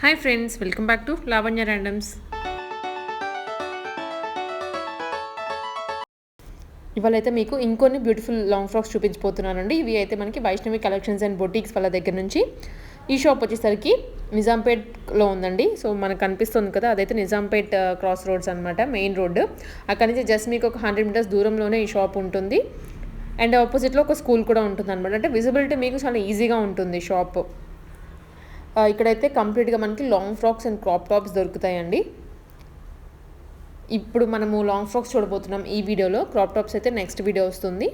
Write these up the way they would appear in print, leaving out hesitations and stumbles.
Hi friends, welcome back to Lavanya randoms. ఇవాళ అయితే మీకు ఇంకొన్ని బ్యూటిఫుల్ లాంగ్ ఫ్రాక్స్ చూపించబోతున్నానండి. ఇవి అయితే మనకి వైష్ణవి కలెక్షన్స్ అండ్ బొటీక్స్ వాళ్ళ దగ్గర నుంచి. ఈ షాప్ వచ్చేసరికి నిజాంపేట్లో ఉందండి. సో మనకు కనిపిస్తుంది కదా, అదైతే నిజాంపేట్ క్రాస్ రోడ్స్ అనమాట, మెయిన్ రోడ్డు. అక్కడి నుంచి జస్ట్ మీకు ఒక 100 మీటర్స్ దూరంలోనే ఈ షాప్ ఉంటుంది. అండ్ ఆపోజిట్లో ఒక స్కూల్ కూడా ఉంటుంది అనమాట. అంటే విజిబిలిటీ మీకు చాలా ఈజీగా ఉంటుంది షాప్. ఇక్కడైతే కంప్లీట్గా మనకి long frocks and crop tops దొరుకుతాయండి. ఇప్పుడు మనము లాంగ్ ఫ్రాక్స్ చూడబోతున్నాం ఈ వీడియోలో. క్రాప్ టాప్స్ అయితే నెక్స్ట్ వీడియో వస్తుంది.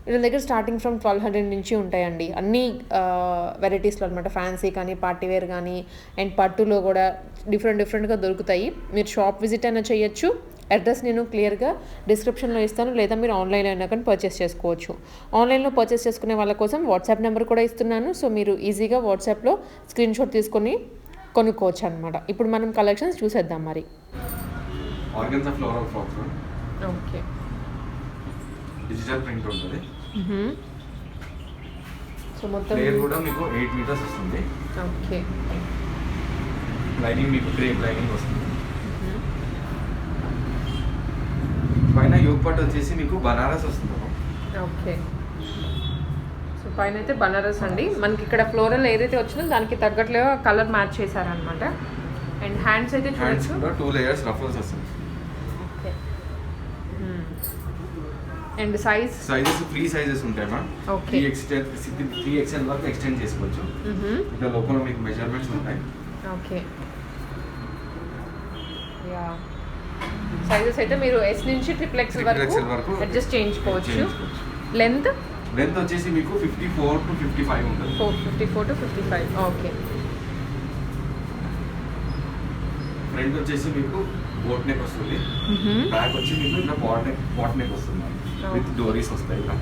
వీళ్ళ దగ్గర స్టార్టింగ్ ఫ్రమ్ 1200 నుంచి ఉంటాయండి, అన్ని వెరైటీస్లో అనమాట. ఫ్యాన్సీ కానీ, పార్టీ వేర్ కానీ, అండ్ పట్టులో కూడా డిఫరెంట్గా దొరుకుతాయి. మీరు షాప్ విజిట్ అయినా చేయొచ్చు. అడ్రస్ నేను క్లియర్గా డిస్క్రిప్షన్లో ఇస్తాను, లేదా మీరు ఆన్లైన్లో అయినా కానీ పర్చేస్ చేసుకోవచ్చు. ఆన్లైన్లో పర్చేస్ చేసుకునే వాళ్ళ కోసం వాట్సాప్ నెంబర్ కూడా ఇస్తున్నాను. సో మీరు ఈజీగా వాట్సాప్లో స్క్రీన్ షాట్ తీసుకొని కొనుక్కోవచ్చు అనమాట. ఇప్పుడు మనం కలెక్షన్స్ చూసేద్దాం మరి. Organza floral frocks, okay, digital print ఉంటుంది. సో మొత్తం ఫ్లేర్ కూడా మీకు 8 మీటర్స్ వస్తుంది. ఓకే, లైనింగ్ మీకు క్రేప్ లైనింగ్ వస్తుంది. పైన యోగ్ పట్టు వచ్చేసి మీకు బనారస్ వస్తుంది. ఓకే. సో పైన అయితే బనారస్ అండి. మనకి ఇక్కడ ఫ్లోరల్ ఏదైతే వచ్చిందో దానికి తగ్గట్లుగా కలర్ మ్యాచ్ చేశారనమాట. అండ్ హ్యాండ్స్ అయితే హ్యాండ్స్ చూడొచ్చు. కూడా 2 లేయర్స్ రఫల్స్ వస్తుంది. Okay. And sizes free sizes ఉంటాయి మ్యామ్. ఓకే. 3XL వరకు ఎక్స్టెండ్ చేసుకోవచ్చు. ఇక్కడ లోపల మీకు మెజర్మెంట్స్ ఉంటాయి. ఓకే. యా, సైజెస్ అయితే మీరు S నుంచి XXL వరకు అడ్జస్ట్ చేయించుకోవచ్చు. లెంత్ వచ్చేసి మీకు 54 to 55 ఉంటుంది. 54 to 55. ఓకే. ఫ్రంట్ వచ్చేసి మీకు బోట్ నెక్ వస్తుంది. బ్యాక్ వచ్చి మీకు ఇలా పాట్ నెక్ వస్తుంది విత్ డోరీస్ వస్తాయి ఇలా.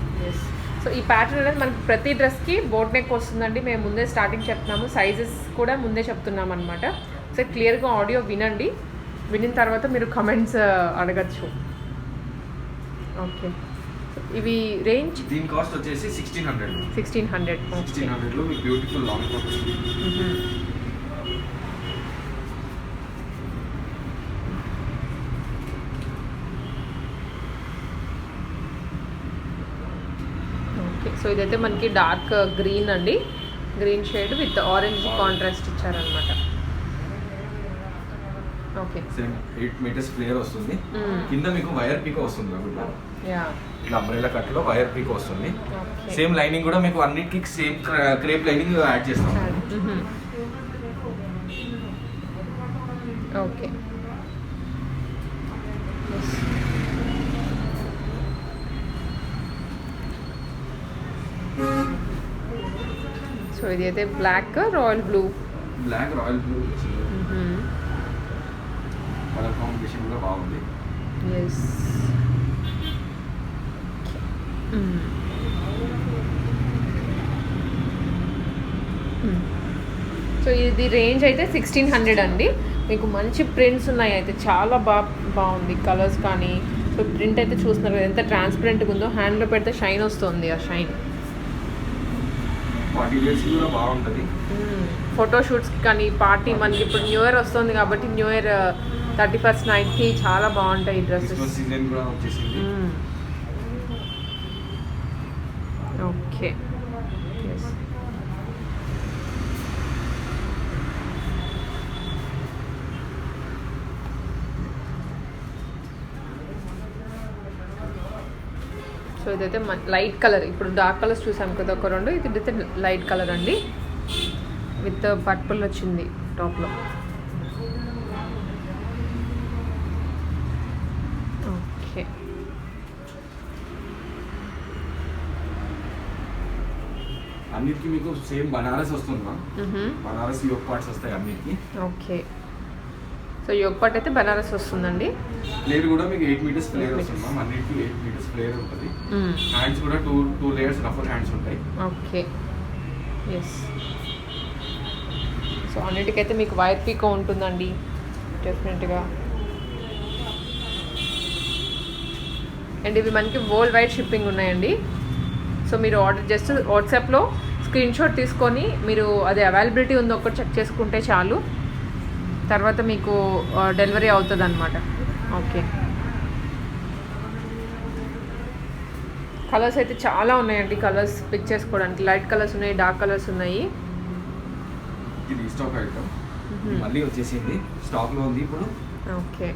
సో ఈ ప్యాటర్న్ అనేది మనకి ప్రతి డ్రెస్కి బోట్ నెక్ వస్తుందండి. మేము ముందే స్టార్టింగ్ చెప్తున్నాము, సైజెస్ కూడా ముందే చెప్తున్నాం అనమాట. సో క్లియర్గా ఆడియో వినండి, వినిన తర్వాత మీరు కమెంట్స్ అడగచ్చు. ఓకే. ఇవి రేంజ్ దీని కాస్ట్ వచ్చేసి 1600. 1600 లో మీకు బ్యూటిఫుల్ లాంగ్ ఫ్రాక్ వస్తుంది. ఓకే. సో ఇదైతే మనకి డార్క్ గ్రీన్ అండి, green shade with orange contrast ఇచ్చారనమాట. ఓకే. సేమ్ 8 మీటర్స్ ఫ్లేర్ వస్తుంది. కింద మీకు వైర్ పీకో వస్తుంది కాబట్టి ఇట్లా అంబ్రెల్లా కట్ లో వైర్ పీకో వస్తుంది. సేమ్ లైనింగ్ కూడా మీకు అన్నిటికీ సేమ్ క్రేప్ లైనింగ్ యాడ్ చేస్తాం. ఓకే. సో ఇది అయితే black royal blue colour combination కూడా బాగుంది. ఎస్. సో ఇది రేంజ్ అయితే 1600 అండి. మీకు మంచి ప్రింట్స్ ఉన్నాయి, అయితే చాలా బాగుంది కలర్స్ కానీ. సో ప్రింట్ అయితే చూస్తున్నారు కదా ఎంత ట్రాన్స్పరెంట్గా ఉందో, హ్యాండ్లో పెడితే షైన్ వస్తుంది. ఆ షైన్ కూడా బాగుంటుంది ఫోటోషూట్స్కి కానీ, పార్టీ మనకి ఇప్పుడు న్యూ ఇయర్ వస్తుంది కాబట్టి న్యూ ఇయర్ 31st నైట్కి చాలా బాగుంటాయి ఈ డ్రెస్సెస్. ఓకే. సో ఇదైతే లైట్ కలర్, ఇప్పుడు డార్క్ కలర్స్ చూసాం కదా ఒక రెండు, ఇదైతే లైట్ కలర్ అండి విత్ పర్పుల్ వచ్చింది టాప్లో. ఓకే. అన్నిటికీ మీకు సేమ్ బనారస్ వస్తుంది. బనారస్ యోగ్ పార్ట్స్ వస్తాయి అన్నిటికీ. ఓకే. సో యోగ్ పార్ట్ అయితే బనారస్ వస్తుందండి. ఫ్లేర్ కూడా మీకు 8 మీటర్స్ ఫ్లేర్ వస్తుంది. అన్నిటికీ 8 మీటర్స్ ఫ్లేర్ ఉంటుంది. హ్యాండ్స్ కూడా 2 లేయర్స్ రఫల్ హ్యాండ్స్ ఉంటాయి. ఓకే. ఎస్. సో అన్నిటికైతే మీకు వైర్ పీకో ఉంటుందండి డెఫినెట్గా. అండ్ ఇవి మనకి వరల్డ్ వైడ్ షిప్పింగ్ ఉన్నాయండి. సో మీరు ఆర్డర్ జస్ట్ వాట్సాప్లో స్క్రీన్ షాట్ తీసుకొని మీరు అది అవైలబిలిటీ ఉందో ఒకటి చెక్ చేసుకుంటే చాలు. తర్వాత మీకు డెలివరీ అవుతుంది అనమాట. ఓకే, కలర్స్ అయితే చాలా ఉన్నాయండి. కలర్స్ పిక్ చేసుకోవడానికి లైట్ కలర్స్ ఉన్నాయి, డార్క్ కలర్స్ ఉన్నాయి. ఇది స్టాక్ ఐటమ్ మళ్ళీ వచ్చేసింది, స్టాక్లో ఉంది ఇప్పుడు. ఓకే,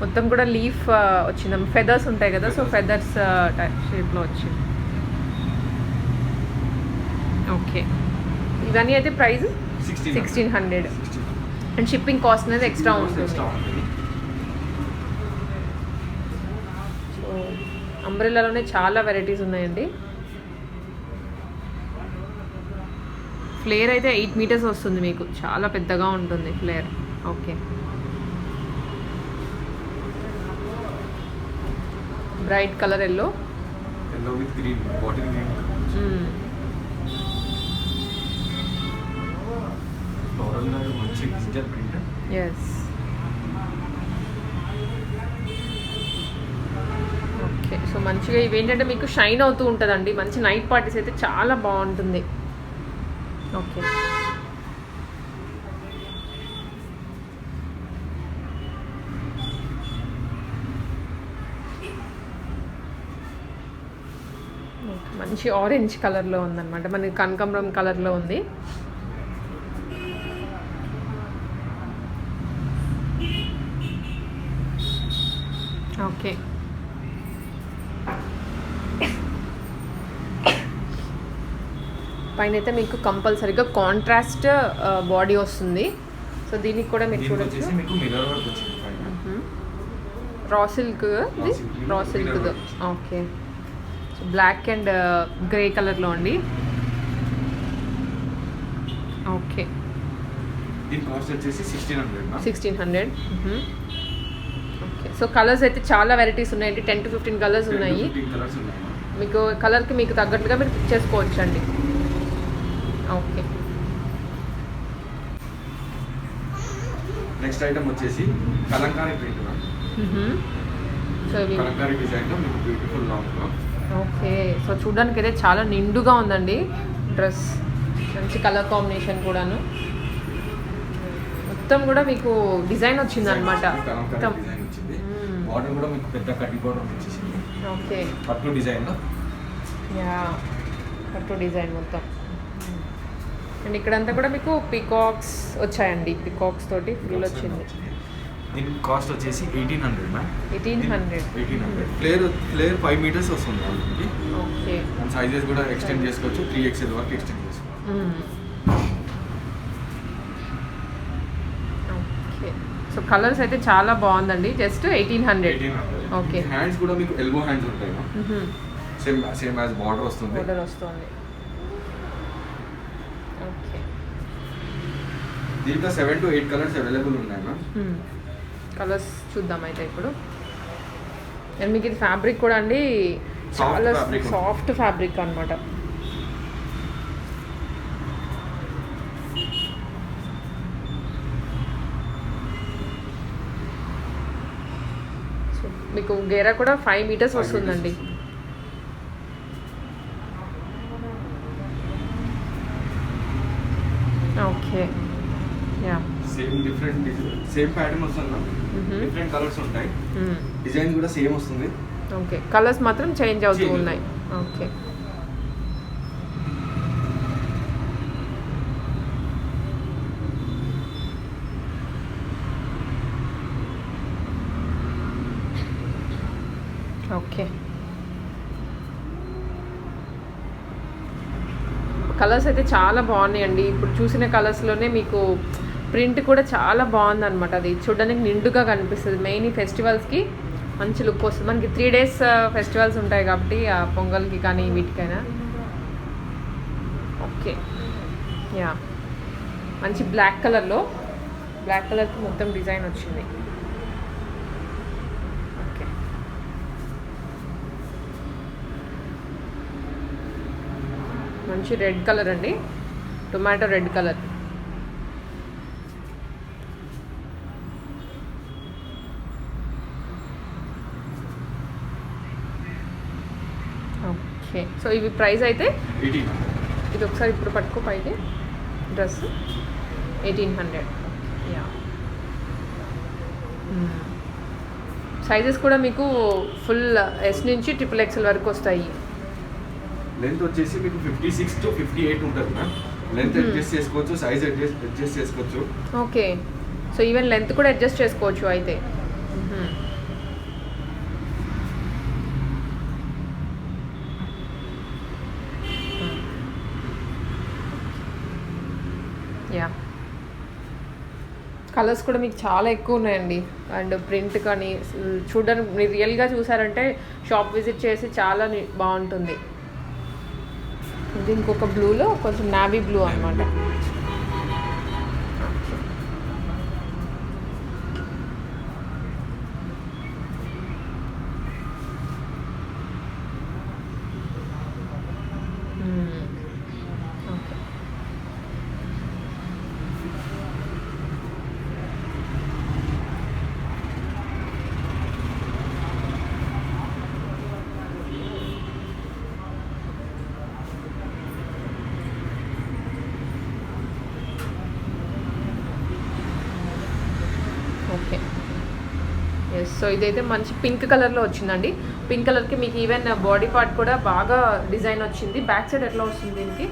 మొత్తం కూడా లీఫ్ వచ్చింది, ఫెదర్స్ ఉంటాయి కదా, సో ఫెదర్స్ టైప్ షేప్లో వచ్చింది. ఓకే, ఇవన్నీ అయితే ప్రైస్ 1600 అండ్ షిప్పింగ్ కాస్ట్ అనేది ఎక్స్ట్రా ఉంటుంది. సో అంబ్రెల్లాలోనే చాలా వెరైటీస్ ఉన్నాయండి. ఫ్లేర్ అయితే 8 మీటర్స్ వస్తుంది మీకు, చాలా పెద్దగా ఉంటుంది flare. Okay, bright colour yellow with green, bottle green. మంచి digital print. Yes, okay. So మంచిగా ఇవి ఏంటంటే మీకు షైన్ అవుతూ ఉంటుందండి. మంచి నైట్ పార్టీస్ అయితే చాలా బాగుంటుంది. ఓకే, మంచి ఆరెంజ్ కలర్లో ఉందన్నమాట, మనకి కనకాంబరం కలర్లో ఉంది. ఓకే, పైన అయితే మీకు కంపల్సరీగా కాంట్రాస్ట్ బాడీ వస్తుంది. సో దీనికి కూడా మీరు చూడొచ్చు, raw silk, raw silk. Okay, so black and grey కలర్లో అండి. ఓకే, దీని కాస్ట్ వచ్చేసి 1600. ఓకే, సో కలర్స్ అయితే చాలా వెరైటీస్ ఉన్నాయండి. 10 to 15 కలర్స్ ఉన్నాయి. మీకు కలర్కి మీకు తగ్గట్టుగా మీరు పిక్ చేసుకోవచ్చు అండి. ఓకే, నెక్స్ట్ ఐటమ్ వచ్చేసి కలంకారీ ప్రింట్. సో కలంకారీ డిజైన్లో మీకు బ్యూటిఫుల్ లాంగ్లో. ఓకే, సో చూడడానికి అయితే చాలా నిండుగా ఉందండి డ్రెస్, మంచి కలర్ కాంబినేషన్ కూడాను. మొత్తం కూడా మీకు డిజైన్ వచ్చింది అనమాట. డిజైన్ వచ్చింది, బార్డర్ కూడా మీకు పెద్ద కడ్డీ బార్డర్ వచ్చేసింది. ఓకే, పట్టు డిజైన్లో. యా, పట్టు డిజైన్ మొత్తం. అండ్ ఇక్కడంతా కూడా మీకు పికాక్స్ వచ్చాయండి, పికాక్స్ తోటి ఫుల్ వచ్చింది. దీని కాస్ట్ వచ్చేసి 1800 మ్యామ్. 1800. ఫ్లేర్ 5 మీటర్స్ వస్తుంది వాళ్ళకి. ఓకే, సైజెస్ కూడా ఎక్స్టెండ్ చేసుకోవచ్చు, 3XL వరకు ఎక్స్టెండ్ చేసుకోవచ్చు. ఓకే, సో కలర్స్ అయితే చాలా బాగుందండి. జస్ట్ 1800. ఓకే, హ్యాండ్స్ కూడా మీకు ఎల్బో హ్యాండ్స్ ఉంటాయి, సేమ్ యాజ్ బార్డర్ వస్తుంది. బార్డర్ వస్తుంది. ఓకే, దీంట్లో 7 to 8 కలర్స్ అవైలబుల్ ఉన్నాయి మ్యామ్. కలర్స్ చూద్దాం అయితే ఇప్పుడు. అండ్ మీకు ఇది ఫ్యాబ్రిక్ కూడా అండి చాలా సాఫ్ట్ ఫ్యాబ్రిక్ అనమాట. సో మీకు గేరా కూడా 5 మీటర్స్ వస్తుందండి. ఓకే, యా, సేమ్ ప్యాటర్న్ వస్తుంది, డిఫరెంట్ కలర్స్ ఉంటాయి, డిజైన్ కూడా సేమ్ వస్తుంది. ఓకే, కలర్స్ మాత్రం చేంజ్ అవుతూ ఉన్నాయి. ఓకే, ఓకే, కలర్స్ అయితే చాలా బాగున్నాయండి. ఇప్పుడు చూసిన కలర్స్లోనే మీకు ప్రింట్ కూడా చాలా బాగుంది అనమాట. అది చూడడానికి నిండుగా కనిపిస్తుంది. మెయిన్ ఈ ఫెస్టివల్స్కి మంచి లుక్ వస్తుంది. మనకి 3 days ఫెస్టివల్స్ ఉంటాయి కాబట్టి ఆ పొంగల్కి కానీ వీటికైనా. ఓకే, యా, మంచి బ్లాక్ కలర్లో, బ్లాక్ కలర్కి మొత్తం డిజైన్ వచ్చింది. ఓకే, మంచి రెడ్ కలర్ అండి, tomato red colour. Okay, so ఇవి ప్రైస్ అయితే 1800. ఇది ఒకసారి ఇప్పుడు పట్టుకో పైకి డ్రెస్. 1800. యా. సైజెస్ కూడా మీకు ఫుల్ ఎస్ నుంచి XXL వరకు వస్తాయి. లెంత్ వచ్చేసి మీకు 56 to 58 ఉంటుంది మ్యామ్. లెంత్ అడ్జస్ట్ చేసుకోవచ్చు, సైజ్ అడ్జస్ట్ చేసుకోవచ్చు. ఓకే, సో ఈవెన్ లెంత్ కూడా అడ్జస్ట్ చేసుకోవచ్చు అయితే. యా, కలర్స్ కూడా మీకు చాలా ఎక్కువ ఉన్నాయండి. అండ్ ప్రింట్ కానీ చూడడానికి మీరు రియల్గా చూసారంటే షాప్ విజిట్ చేసి చాలా బాగుంటుంది. ఇది ఇంకొక బ్లూలో కొంచెం నావీ బ్లూ అనమాట. Okay, yes. సో ఇదైతే మంచి పింక్ కలర్లో వచ్చిందండి. పింక్ కలర్కి మీకు ఈవెన్ బాడీ పార్ట్ కూడా బాగా డిజైన్ వచ్చింది. బ్యాక్ సైడ్ ఎట్లా వస్తుంది దీనికి?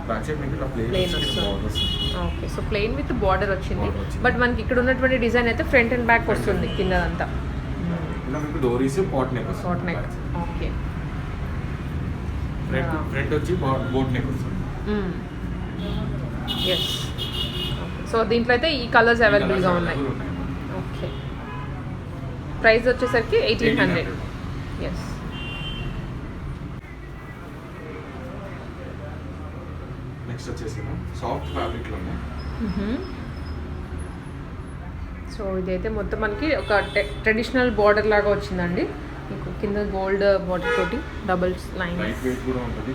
బ్యాక్ సైడ్ మీకు ఇట్లా ప్లెయిన్ వస్తుంది. Okay, so plain with border వచ్చింది. బట్ మనకి ఇక్కడ ఉన్నటువంటి డిజైన్ అయితే ఫ్రంట్ అండ్ బ్యాక్ వస్తుంది కిందంతా. ఇలా మీకు డోరీస్ పాట్ నెక్ వస్తుంది. Short neck. ఓకే, ఫ్రంట్ వచ్చి బోట్ నెక్ వస్తుంది. ఎస్. సో దీంట్లో అయితే ఈ కలర్స్ అవైలబుల్గా ఉన్నాయి. ఓకే, ప్రైస్ వచ్చేసరికి 1800. ఎస్. నెక్స్ట్ వచ్చేసి సాఫ్ట్ ఫ్యాబ్రిక్లో ఉన్నాయి. సో ఇదైతే మొత్తం మనకి ఒక ట్రెడిషనల్ బార్డర్ లాగా వచ్చిందండి. మీకు కింద గోల్డ్ బార్డర్ తోటి డబుల్ లైన్. లైట్ వెయిట్ కూడా ఉంటుంది.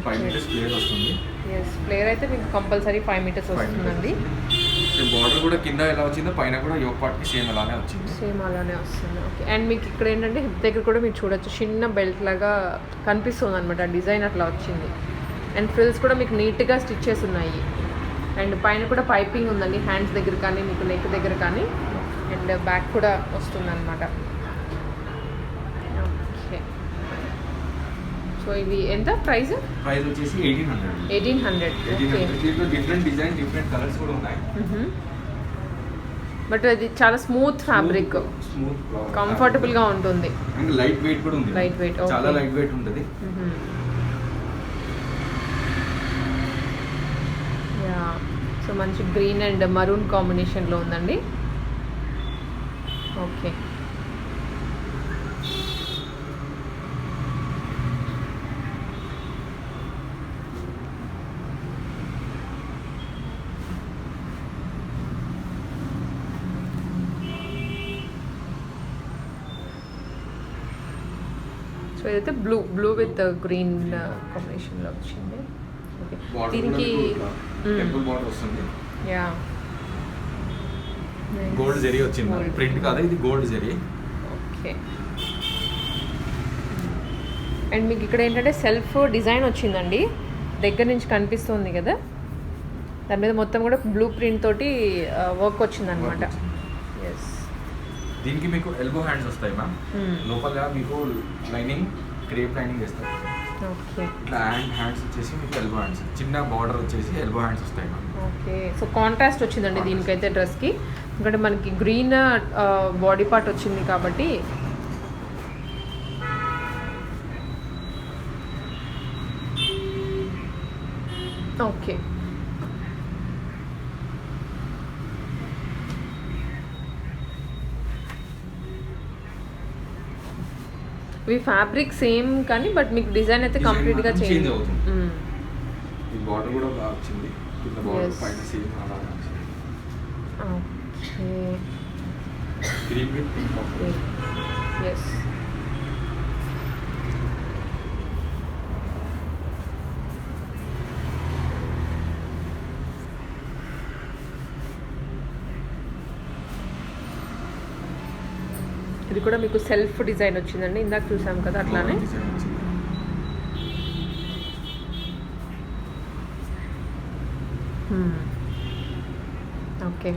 5 మీటర్స్ ప్లేయర్ వస్తుంది. ఎస్, ప్లేయర్ అయితే మీకు కంపల్సరీ 5 మీటర్స్ వస్తుందండి. బార్డర్ కూడా కింద ఎలా వచ్చిందో పైన కూడా యోక్ పార్ట్కి సేమ్ అలానే వచ్చింది. సేమ్ అలానే వస్తుంది. ఓకే, అండ్ మీకు ఇక్కడ ఏంటంటే హిప్ దగ్గర కూడా మీరు చూడొచ్చు చిన్న బెల్ట్ లాగా కనిపిస్తుంది అనమాట. డిజైన్ అట్లా వచ్చింది. అండ్ ఫ్రిల్స్ కూడా మీకు నీట్గా స్టిచ్ చేసి ఉన్నాయి. అండ్ పైన కూడా పైపింగ్ ఉందండి, హ్యాండ్స్ దగ్గర కానీ మీకు నెక్ దగ్గర కానీ. అండ్ బ్యాక్ కూడా వస్తుంది అనమాట. ఓకే, సో ఇవి ఎంత ప్రైస్? ప్రైస్ వచ్చేసి 1800. ఓకే, దీంట్లో డిఫరెంట్ డిజైన్ డిఫరెంట్ కలర్స్ కూడా ఉన్నాయి. బట్ అది చాలా స్మూత్ ఫ్యాబ్రిక్, స్మూత్ కంఫర్టబుల్గా ఉంటుంది. అండ్ లైట్ వెయిట్ కూడా ఉంది. లైట్ వెయిట్, చాలా లైట్ వెయిట్ ఉంటుంది. యా, సో మంచి గ్రీన్ అండ్ మరూన్ కాంబినేషన్లో ఉందండి. ఓకే, సో ఇదైతే బ్లూ విత్ గ్రీన్ కాంబినేషన్లో వచ్చింది. ఓకే, దీనికి టెంపుల్ బార్డర్ వస్తుంది. యా, గోల్డ్ జరీ వచ్చింది. ప్రింట్ కాదు, ఇది గోల్డ్ జరీ. ఓకే, అండ్ మీకు ఇక్కడ ఏంటంటే సెల్ఫ్ డిజైన్ వచ్చిందండి. దగ్గర నుంచి కనిపిస్తుంది కదా, దాని మీద మొత్తం కూడా బ్లూ ప్రింట్ తోటి వర్క్ వచ్చిందనమాట. ఎస్. దీనికి మీకు ఎల్బో హ్యాండ్స్ వస్తాయి మ్యామ్. లోపల మీకు లైనింగ్ క్రేప్ లైనింగ్ వేస్తారు. ఓకే, ఇట్లా హ్యాండ్స్ వచ్చేసి మీకు ఎల్బో హ్యాండ్స్, చిన్న బార్డర్ వచ్చేసి ఎల్బో హ్యాండ్స్ వస్తాయి మ్యామ్. ఓకే, సో కాంట్రాస్ట్ వచ్చిందండి దీనికైతే డ్రెస్కి. ఎందుకంటే మనకి గ్రీన్ బాడీ పార్ట్ వచ్చింది కాబట్టి. ఓకే, ఇవి ఫ్యాబ్రిక్ సేమ్ కానీ బట్ మీకు డిజైన్ అయితే కంప్లీట్గా చేంజ్ అవుతుంది. ఈ బార్డర్ కూడా బాగా వచ్చింది. కింద బార్డర్ పైన సేమ్ అలా వచ్చింది. Okay, green with pink. Yes. ఇది కూడా మీకు సెల్ఫ్ డిజైన్ వచ్చిందండి. ఇందాక చూసాం కదా అట్లానే. ఓకే.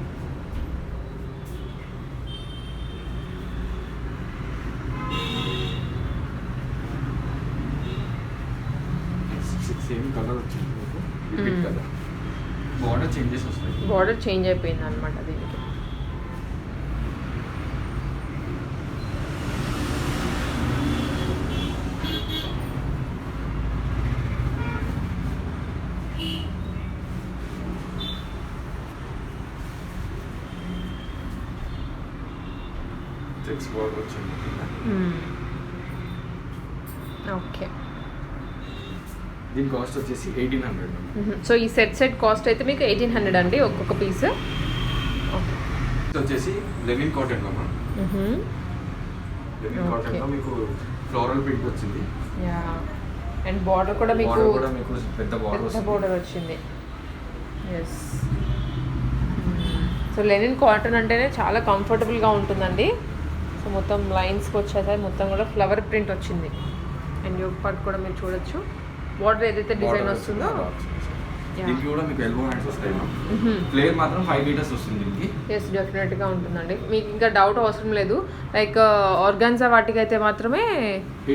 సేమ్ కలర్ వచ్చింది మీకు, రిపీట్ కలర్. బార్డర్ చేంజెస్ వస్తాయి. బార్డర్ చేంజ్ అయిపోయింది అనమాట దీనికి. చెక్స్ బార్డర్ వచ్చింది. ఓకే. దీని కాస్ట్ వచ్చేసి 1800. సో ఈ సెట్ కాస్ట్ అయితే మీకు 1800 అండి ఒక్కొక్క పీస్. ఓకే. ఇది వచ్చేసి లెనిన్ కాటన్ అమ్మా. లెనిన్ కాటన్ లో మీకు ఫ్లోరల్ ప్రింట్ వచ్చింది. యా, అండ్ బార్డర్ కూడా మీకు పెద్ద బార్డర్ వచ్చింది. ఎస్. సో లెనిన్ కాటన్ అంటేనే చాలా కంఫర్టబుల్గా ఉంటుందండి. సో మొత్తం లైన్స్కి వచ్చేసాయి, మొత్తం కూడా ఫ్లవర్ ప్రింట్ వచ్చింది. అండ్ యోగ్ పార్ట్ కూడా మీరు చూడొచ్చు. బార్డర్ ఏదైతే డిజైన్ వస్తుందో దీనికి కూడా మీకు ఎల్బో హ్యాండ్స్ వస్తాయి. ఫ్లేర్ మాత్రం 5 మీటర్స్ వస్తుంది దీనికి. ఎస్, డెఫినెట్గా ఉంటుందండి. మీకు ఇంకా డౌట్ అవసరం లేదు. లైక్ ఆర్గాన్జా వాటికి అయితే మాత్రమే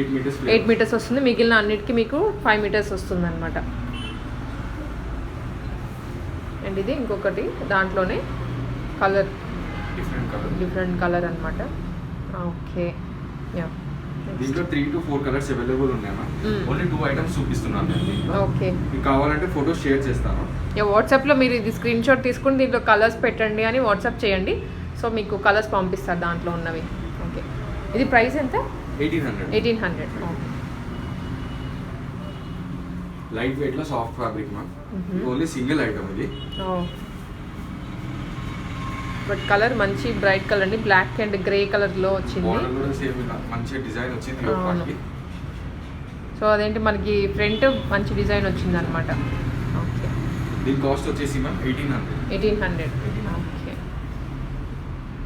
8 మీటర్స్ వస్తుంది, మిగిలిన అన్నిటికీ మీకు 5 మీటర్స్ వస్తుంది అనమాట. అండ్ ఇది ఇంకొకటి దాంట్లోనే కలర్, డిఫరెంట్ కలర్ అనమాట. ఓకే. యా, దీంట్లో 3 to 4 కలర్స్ అవైలబుల్ ఉన్నాయమ్మా. ఓన్లీ 2 ఐటమ్స్ చూపిస్తున్నాను నేను దీంట్లో. ఓకే. మీకు కావాలంటే ఫోటోస్ షేర్ చేస్తాను. వాట్సాప్లో మీరు ఇది స్క్రీన్ షాట్ తీసుకుని దీంట్లో కలర్స్ పెట్టండి అని వాట్సాప్ చేయండి. సో మీకు కలర్స్ పంపిస్తారు దాంట్లో ఉన్నవి. ఓకే. ఇది ప్రైస్ ఎంత? 1800. ఓకే. లైట్ వెయిట్ లో సాఫ్ట్ ఫ్యాబ్రిక్ మా. ఓన్లీ సింగిల్ ఐటమ్ ఇది. బట్ కలర్ మంచి బ్రైట్ కలర్ అండి, బ్లాక్ అండ్ గ్రే కలర్ లో వచ్చింది. బార్డర్ కూడా సేమ్ మంచి డిజైన్ వచ్చింది యోగపాట్కి. సో అదేంటి మనకి ఫ్రంట్ మంచి డిజైన్ వచ్చింది అనమాట. ఓకే. దీని కాస్ట్ వచ్చేసి మ్యామ్ 1800. ఓకే.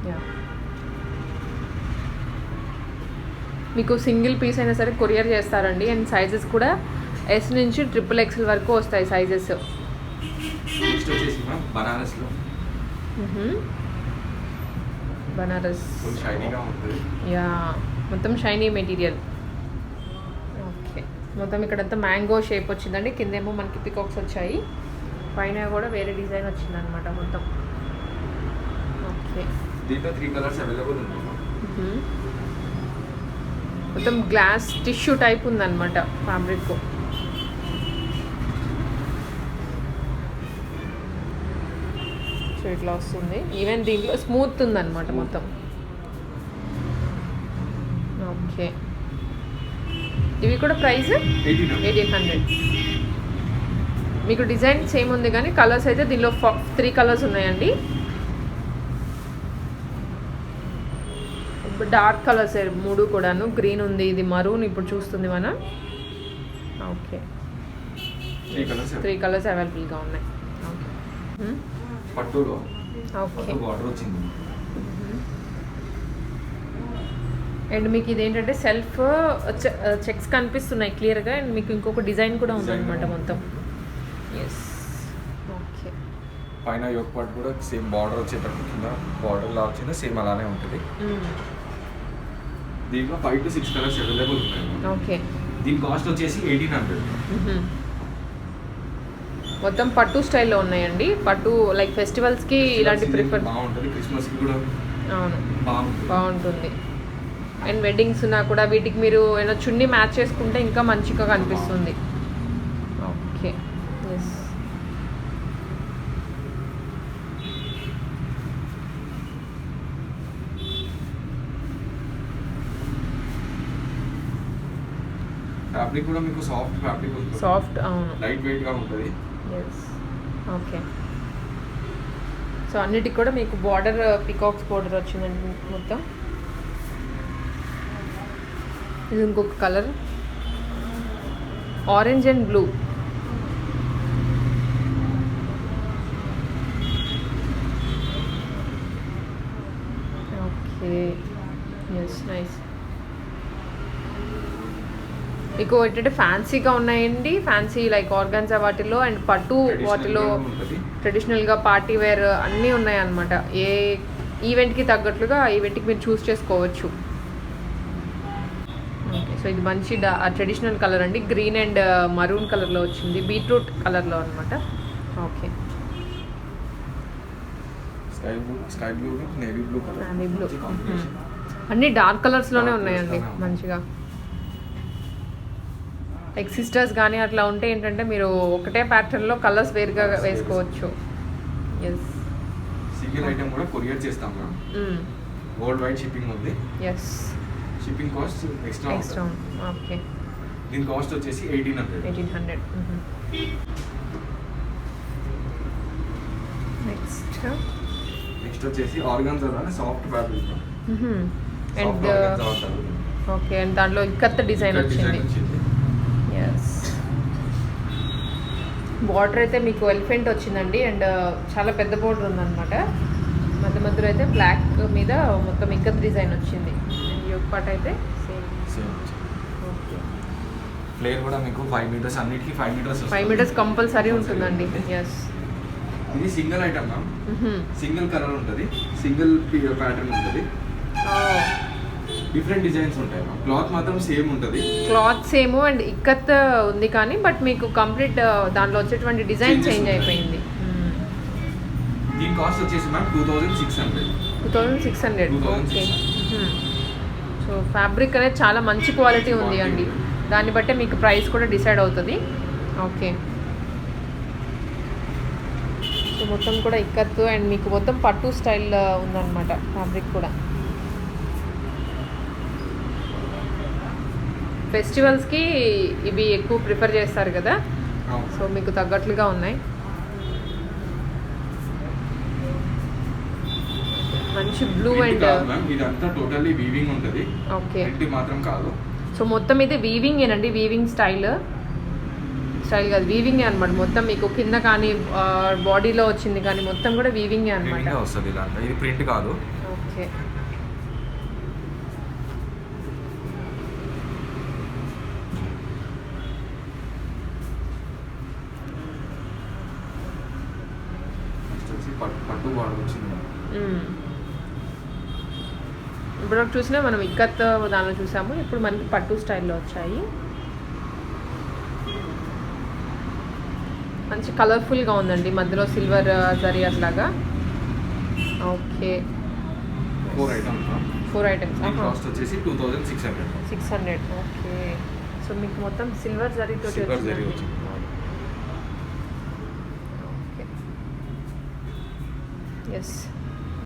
యా, మీకు సింగిల్ పీస్ అయినా సరే కొరియర్ చేస్తారండి. అండ్ సైజెస్ కూడా S నుంచి XXL వరకు వస్తాయి సైజెస్. నెక్స్ట్ వచ్చేసి మ్యామ్ బనారస్ లో. బనారస్ షైనీగా ఉంటుంది. యా, మొత్తం షైనీ మెటీరియల్. ఓకే. మొత్తం ఇక్కడంతా మ్యాంగో షేప్ వచ్చిందండి, కిందేమో మనకి పికాక్స్ వచ్చాయి, పైన కూడా వేరే డిజైన్ వచ్చింది అనమాట మొత్తం. ఓకే. దీంట్లో 3 కలర్స్ అవైలబుల్ ఉన్నాయి. మొత్తం గ్లాస్ టిష్యూ టైప్ ఉందన్నమాట ఫ్యాబ్రిక్. సో ఇట్లా వస్తుంది. ఈవెన్ దీంట్లో స్మూత్ ఉందన్నమాట మొత్తం. ఓకే. ఇవి కూడా ప్రైస్ 1800. మీకు డిజైన్ సేమ్ ఉంది కానీ కలర్స్ అయితే దీనిలో 3 కలర్స్ ఉన్నాయండి. డార్క్ కలర్స్ 3 కూడాను. గ్రీన్ ఉంది, ఇది మరూన్ ఇప్పుడు చూస్తుంది మనం. ఓకే. 3 కలర్స్ అవైలబుల్గా ఉన్నాయి. ఓకే. పట్టులో ఓకే. బార్డర్ వచ్చింది. అండ్ మీకు ఇదేంటంటే సెల్ఫ్ చెక్స్ కనిపిస్తున్నాయి క్లియర్గా. అండ్ మీకు ఇంకొక డిజైన్ కూడా ఉందన్నమాట మొత్తం. ఎస్. ఓకే. పైన యోగ్ పార్ట్ కూడా సేమ్ బార్డర్ వచ్చేటప్పుడు కింద బార్డర్ లా వచ్చింది, సేమ్ అలానే ఉంటుంది. దీంట్లో 5 to 6 కలర్స్ అవైలబుల్ ఉన్నాయి. ఓకే. దీని కాస్ట్ వచ్చేసి 1800. మొత్తం పట్టు స్టైల్లో ఉన్నాయండి. పట్టు లైక్ ఫెస్టివల్స్కి ఇలాంటి ప్రిఫర్ బాగుంటుంది, క్రిస్మస్కి కూడా అవును బాగుంటుంది. అండ్ వెడ్డింగ్స్ ఉన్నా కూడా వీటికి మీరు ఏదైనా చున్నీ మ్యాచ్ చేసుకుంటే ఇంకా మంచిగా కనిపిస్తుంది. ఓకే. ఎస్. ఫ్యాబ్రిక్ కూడా మీకు సాఫ్ట్ ఫ్యాబ్రిక్ ఉంటుంది. సాఫ్ట్, అవును, లైట్ వెయిట్ గా ఉంటుంది. ఎస్. ఓకే. సో అన్నిటికి కూడా మీకు బార్డర్ పికాక్స్ బార్డర్ వచ్చిందండి మొత్తం. ఇది ఇంకొక colour orange and blue. Okay. Yes, nice. మీకు ఏంటంటే ఫ్యాన్సీగా ఉన్నాయండి, ఫ్యాన్సీ లైక్ ఆర్గాన్జా వాటిలో అండ్ పట్టు వాటిలో ట్రెడిషనల్గా పార్టీ వేర్ అన్నీ ఉన్నాయన్నమాట. ఏ ఈవెంట్కి తగ్గట్లుగా ఆ ఈవెంట్కి మీరు చూస్ చేసుకోవచ్చు. ఓకే, సో ఇది మంచి ట్రెడిషనల్ కలర్ అండి, గ్రీన్ అండ్ మరూన్ కలర్లో వచ్చింది, బీట్రూట్ కలర్లో అనమాట. Okay, sky blue navy blue colour, navy blue అన్నీ డార్క్ కలర్స్లోనే ఉన్నాయండి మంచిగా. లైక్ సిస్టర్స్ కానీ అట్లా ఉంటే ఏంటంటే మీరు ఒకటే ప్యాటర్న్లో కలర్స్ వేరుగా వేసుకోవచ్చు. ఎస్, సింగిల్ ఐటమ్ కూడా కొరియర్ చేస్తాం మ్యామ్. వరల్డ్ వైడ్ షిప్పింగ్ ఉంది. Yes, shipping cost extra. Okay, దీని కాస్ట్ వచ్చేసి 1800. నెక్స్ట్ వచ్చేసి organza soft fabric and okay, and దాంట్లో ఇక్కత్త డిజైన్ వచ్చింది. ఎస్, బార్డర్ అయితే మీకు ఎలిఫెంట్ వచ్చిందండి అండ్ చాలా పెద్ద బార్డర్ ఉందన్నమాట. మధ్య మధ్యలో అయితే బ్లాక్ మీద మొత్తం ఇక్కత్ డిజైన్ వచ్చింది. యోగ్ పార్ట్ అయితే సేమ్. ఓకే, ఫ్లేర్ కూడా మీకు 5 మీటర్స్, అన్నిటికీ 5 మీటర్స్. 5 మీటర్స్ కంపల్సరీ ఉంటుందండి. ఎస్, ఇది single item ma'am, single colour ఉంటుంది, సింగిల్ ప్యాటర్న్ ఉంటుంది, డిఫరెంట్ డిజైన్స్ ఉంటాయి మ్యామ్. క్లాత్ మాత్రం సేమ్ ఉంటుంది, క్లాత్ సేమ్ అండ్ ఇక్కత్ ఉంది కానీ బట్ మీకు కంప్లీట్ దాంట్లో వచ్చేటువంటి డిజైన్ చేంజ్ అయిపోయింది. దీని కాస్ట్ వచ్చేసి మ్యామ్ 2600. 2600. ఓకే, సో ఫ్యాబ్రిక్ అనేది చాలా మంచి క్వాలిటీ ఉంది అండి, దాన్ని బట్టే మీకు ప్రైస్ కూడా డిసైడ్ అవుతుంది. ఓకే, సో మొత్తం కూడా ఇక్కత్తు అండ్ మీకు మొత్తం పట్టు స్టైల్ ఉందన్నమాట ఫ్యాబ్రిక్ కూడా. ఫెస్టివల్స్కి ఇవి ఎక్కువ ప్రిఫర్ చేస్తారు కదా, సో మీకు తగ్గట్లుగా ఉన్నాయి. మంచి బ్లూ అండ్ ఇదంతా టోటల్లీ వీవింగ్ ఉంటుంది. ఓకే, ప్రింట్ మాత్రం కాదు. సో మొత్తం ఇది వీవింగ్ ఏనండి, వీవింగ్ స్టైల్ కాదు, వీవింగే అనమాట. మొత్తం మీకు కింద కానీ బాడీలో వచ్చింది కానీ మొత్తం కూడా వీవింగే అనమాట. వస్తుంది ఇలాంటి, ఇది ప్రింట్ కాదు. ఓకే, పట్టు బార్డర్ వచ్చింది. ఇప్పుడు చూసినా మనం ఇక్కత్ దానిలో చూసాము, ఇప్పుడు మనకి పట్టు స్టైల్లో వచ్చాయి. మంచి కలర్ఫుల్గా ఉందండి, మధ్యలో సిల్వర్ జరీ అట్లాగా. Okay, 4 items. కాస్ట్ వచ్చేసి 2600. ఓకే, సో మీకు మొత్తం సిల్వర్ జరీ తోటి వచ్చింది. Okay, yes,